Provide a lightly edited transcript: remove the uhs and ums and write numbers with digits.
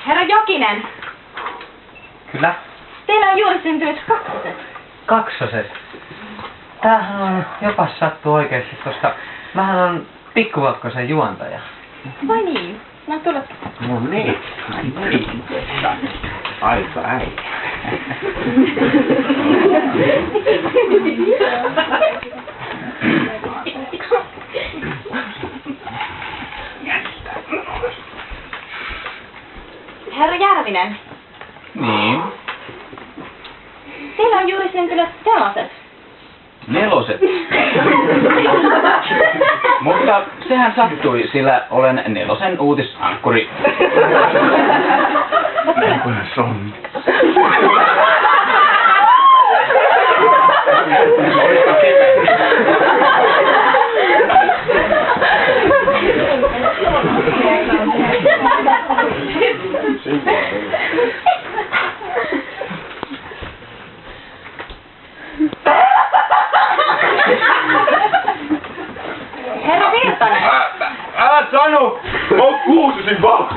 Herra Jokinen, Kyllä? teillä on juuri syntynyt kaksoset. Kaksoset. Tämähän on jopa sattu oikeesti, koska mähän on Pikkuvakkosen juontaja. Vai niin? No tule. No niin. Aika äijä. Herra Järvinen, Niin. teillä on juuri syntynyt neloset. Neloset. Mutta sehän sattui, sillä olen Nelosen uutisankkuri. Onkohan sonni? Olisiko kipeä? Herra Virtanen, Älä sano! Mä oon kuusisin vaan!